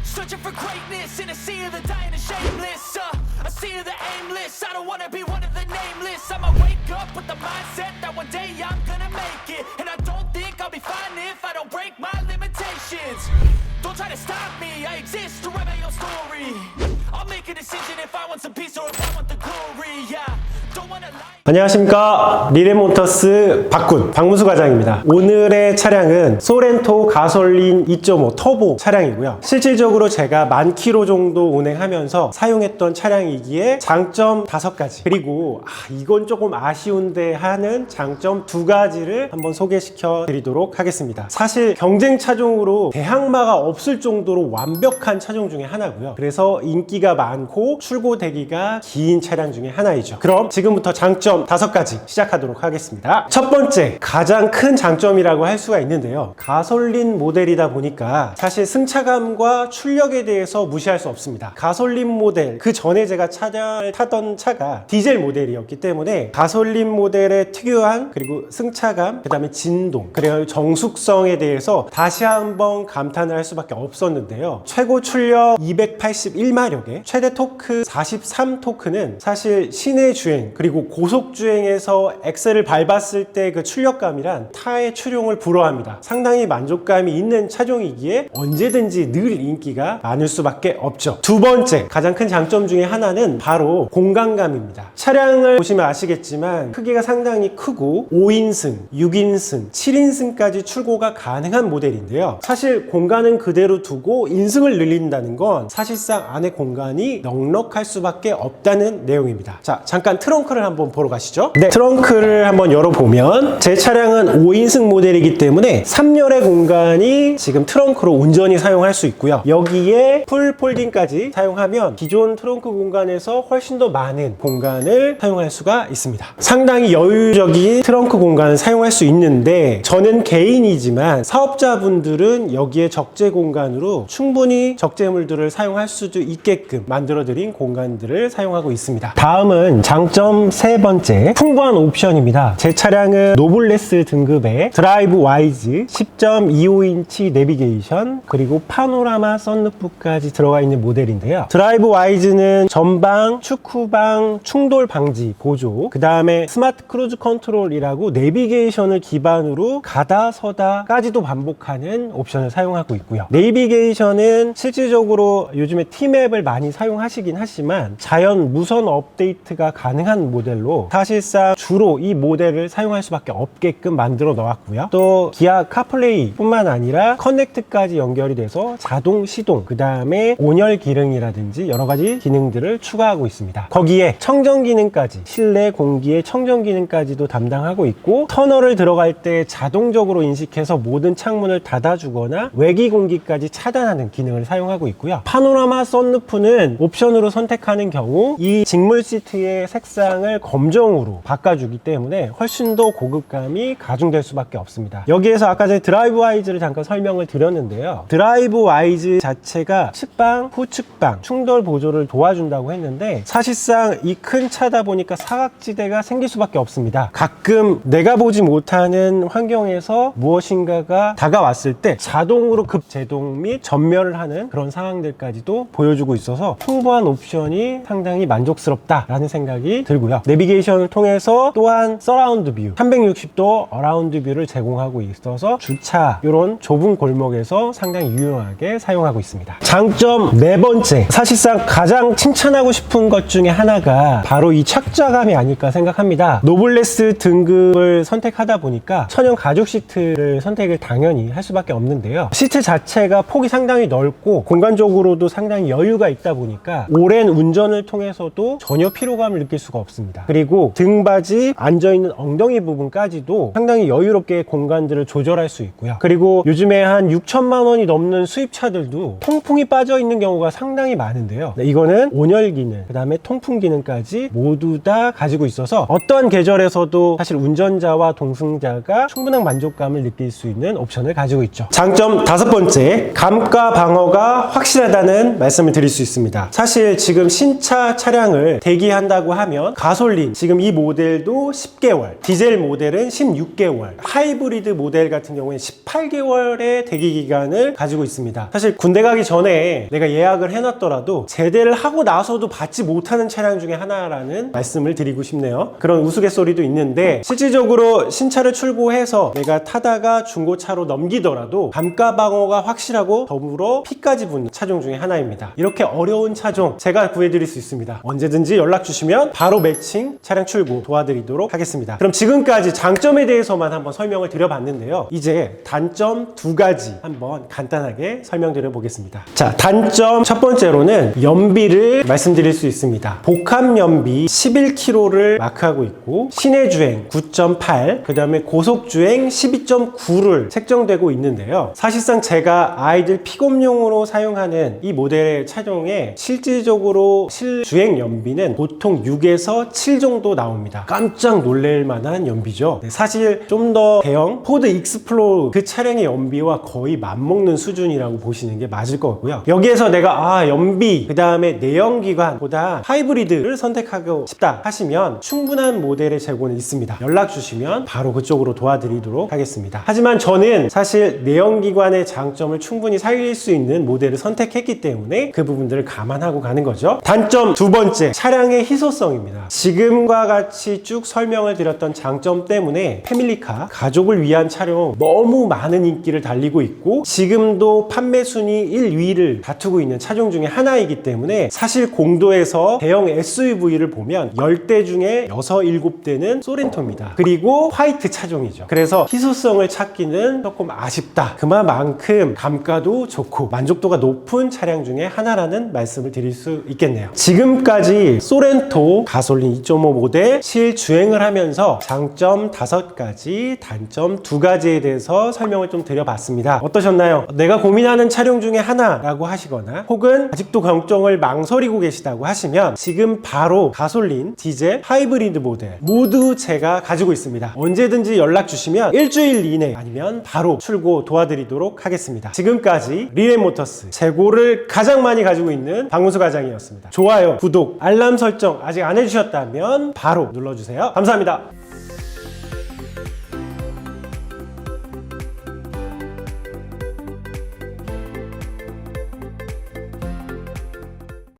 Searching for greatness in a sea of the dying and shameless. A sea of the aimless. I don't wanna be one of the nameless. I'ma wake up with the mindset that one day I'm gonna make it. And I don't think I'll be fine if I don't break my limitations. Don't try to stop me, I exist to write my own story. I'll make a decision if I want some peace or if I want the glory. Yeah, don't wanna lie. 안녕하십니까, 리레모터스 박군 박문수 과장입니다. 오늘의 차량은 소렌토 가솔린 2.5 터보 차량이고요. 실질적으로 제가 10,000km 정도 운행하면서 사용했던 차량이기에 장점 5가지, 그리고 이건 조금 아쉬운데 하는 장점 2가지를 한번 소개시켜 드리도록 하겠습니다. 사실 경쟁 차종으로 대항마가 없을 정도로 완벽한 차종 중에 하나고요. 그래서 인기가 많고 출고 대기가 긴 차량 중에 하나이죠. 그럼 지금부터 장점 5가지 시작하도록 하겠습니다. 첫 번째, 가장 큰 장점이라고 할 수가 있는데요. 가솔린 모델이다 보니까 사실 승차감과 출력에 대해서 무시할 수 없습니다. 가솔린 모델, 그 전에 제가 차량을 타던 차가 디젤 모델이었기 때문에 가솔린 모델의 특유한, 그리고 승차감, 그 다음에 진동, 그리고 정숙성에 대해서 다시 한번 감탄을 할 수밖에 없었는데요. 최고 출력 281마력에 최대 토크 43토크는 사실 시내 주행 그리고 고속 주행에서 엑셀을 밟았을 때 그 출력감이란 타의 출용을 불허합니다. 상당히 만족감이 있는 차종이기에 언제든지 늘 인기가 많을 수밖에 없죠. 두 번째, 가장 큰 장점 중에 하나는 바로 공간감입니다. 차량을 보시면 아시겠지만 크기가 상당히 크고 5인승, 6인승, 7인승까지 출고가 가능한 모델인데요. 사실 공간은 그대로 두고 인승을 늘린다는 건 사실상 안에 공간이 넉넉할 수밖에 없다는 내용입니다. 자, 잠깐 트렁크를 한번 보러 가시죠. 네, 트렁크를 한번 열어보면 제 차량은 5인승 모델이기 때문에 3열의 공간이 지금 트렁크로 온전히 사용할 수 있고요. 여기에 풀 폴딩까지 사용하면 기존 트렁크 공간에서 훨씬 더 많은 공간을 사용할 수가 있습니다. 상당히 여유적인 트렁크 공간을 사용할 수 있는데, 저는 개인이지만 사업자분들은 여기에 적재 공간으로 충분히 적재물들을 사용할 수도 있게끔 만들어드린 공간들을 사용하고 있습니다. 다음은 장점 세 번째, 풍부한 옵션입니다. 제 차량은 노블레스 등급의 드라이브 와이즈 10.25인치 내비게이션, 그리고 파노라마 썬루프까지 들어가 있는 모델인데요. 드라이브 와이즈는 전방, 축후방, 충돌 방지 보조, 그 다음에 스마트 크루즈 컨트롤이라고 내비게이션을 기반으로 가다 서다까지도 반복하는 옵션을 사용하고 있고요. 내비게이션은 실질적으로 요즘에 T맵을 많이 사용하시긴 하지만 자연 무선 업데이트가 가능한 모델로 사실상 주로 이 모델을 사용할 수밖에 없게끔 만들어 놓았고요. 또 기아 카플레이 뿐만 아니라 커넥트까지 연결이 돼서 자동 시동, 그 다음에 온열 기능이라든지 여러 가지 기능들을 추가하고 있습니다. 거기에 청정 기능까지, 실내 공기의 청정 기능까지도 담당하고 있고, 터널을 들어갈 때 자동적으로 인식해서 모든 창문을 닫아주거나 외기 공기까지 차단하는 기능을 사용하고 있고요. 파노라마 썬루프는 옵션으로 선택하는 경우 이 직물 시트의 색상을 검정으로 바꿔주기 때문에 훨씬 더 고급감이 가중될 수밖에 없습니다. 여기에서 아까 전에 드라이브 와이즈를 잠깐 설명을 드렸는데요. 드라이브 와이즈 자체가 측방, 후측방, 충돌 보조를 도와준다고 했는데, 사실상 이 큰 차다 보니까 사각지대가 생길 수밖에 없습니다. 가끔 내가 보지 못하는 환경에서 무엇인가가 다가왔을 때 자동으로 급제동 및 전멸을 하는 그런 상황들까지도 보여주고 있어서 풍부한 옵션이 상당히 만족스럽다라는 생각이 들고요. 내비게이션을 통해서 또한 서라운드 뷰, 360도 어라운드 뷰를 제공하고 있어서 주차, 이런 좁은 골목에서 상당히 유용하게 사용하고 있습니다. 장점 네 번째, 사실상 가장 칭찬하고 싶은 것 중에 하나가 바로 이 착좌감이 아닐까 생각합니다. 노블레스 등급을 선택하다 보니까 천연 가죽 시트를 선택을 당연히 할 수밖에 없는데요. 시트 자체가 폭이 상당히 넓고 공간적으로도 상당히 여유가 있다 보니까 오랜 운전을 통해서도 전혀 피로감을 느낄 수가 없습니다. 있습니다. 그리고 등받이 앉아있는 엉덩이 부분까지도 상당히 여유롭게 공간들을 조절할 수 있고요. 그리고 요즘에 한 6천만 원이 넘는 수입차들도 통풍이 빠져 있는 경우가 상당히 많은데요. 이거는 온열 기능, 그 다음에 통풍 기능까지 모두 다 가지고 있어서 어떠한 계절에서도 사실 운전자와 동승자가 충분한 만족감을 느낄 수 있는 옵션을 가지고 있죠. 장점 5번째, 감가 방어가 확실하다는 말씀을 드릴 수 있습니다. 사실 지금 신차 차량을 대기한다고 하면 가솔린, 지금 이 모델도 10개월, 디젤 모델은 16개월, 하이브리드 모델 같은 경우에는 18개월의 대기 기간을 가지고 있습니다. 사실 군대 가기 전에 내가 예약을 해놨더라도 제대를 하고 나서도 받지 못하는 차량 중에 하나라는 말씀을 드리고 싶네요. 그런 우스갯소리도 있는데 실질적으로 신차를 출고해서 내가 타다가 중고차로 넘기더라도 감가 방어가 확실하고 더불어 피까지 붙는 차종 중에 하나입니다. 이렇게 어려운 차종 제가 구해드릴 수 있습니다. 언제든지 연락 주시면 바로 매칭 차량 출고 도와드리도록 하겠습니다. 그럼 지금까지 장점에 대해서만 한번 설명을 드려봤는데요. 이제 단점 2가지 한번 간단하게 설명드려 보겠습니다. 자, 단점 첫 번째로는 연비를 말씀드릴 수 있습니다. 복합 연비 11km를 마크하고 있고 시내 주행 9.8, 그 다음에 고속 주행 12.9를 책정되고 있는데요. 사실상 제가 아이들 픽업용으로 사용하는 이 모델의 차종의 실질적으로 실주행 연비는 보통 6에서 7 정도 나옵니다. 깜짝 놀랄 만한 연비죠. 사실 좀 더 대형 포드 익스플로러 그 차량의 연비와 거의 맞먹는 수준이라고 보시는 게 맞을 것 같고요. 여기에서 내가 연비, 그 다음에 내연기관보다 하이브리드를 선택하고 싶다 하시면 충분한 모델의 재고는 있습니다. 연락 주시면 바로 그쪽으로 도와드리도록 하겠습니다. 하지만 저는 사실 내연기관의 장점을 충분히 살릴 수 있는 모델을 선택했기 때문에 그 부분들을 감안하고 가는 거죠. 단점 2번째, 차량의 희소성입니다. 지금과 같이 쭉 설명을 드렸던 장점 때문에 패밀리카, 가족을 위한 차량 너무 많은 인기를 달리고 있고 지금도 판매 순위 1위를 다투고 있는 차종 중에 하나이기 때문에 사실 공도에서 대형 SUV를 보면 10대 중에 6, 7대는 소렌토입니다. 그리고 화이트 차종이죠. 그래서 희소성을 찾기는 조금 아쉽다. 그만큼 감가도 좋고 만족도가 높은 차량 중에 하나라는 말씀을 드릴 수 있겠네요. 지금까지 소렌토 가솔린 2.5 모델 실주행을 하면서 장점 5가지, 단점 2가지에 대해서 설명을 좀 드려봤습니다. 어떠셨나요? 내가 고민하는 차량 중에 하나라고 하시거나 혹은 아직도 결정을 망설이고 계시다고 하시면 지금 바로 가솔린, 디젤, 하이브리드 모델 모두 제가 가지고 있습니다. 언제든지 연락 주시면 일주일 이내 아니면 바로 출고 도와드리도록 하겠습니다. 지금까지 리레모터스 재고를 가장 많이 가지고 있는 박문수 과장이었습니다. 좋아요, 구독, 알람 설정 아직 안 해주셨다면 바로 눌러주세요. 감사합니다.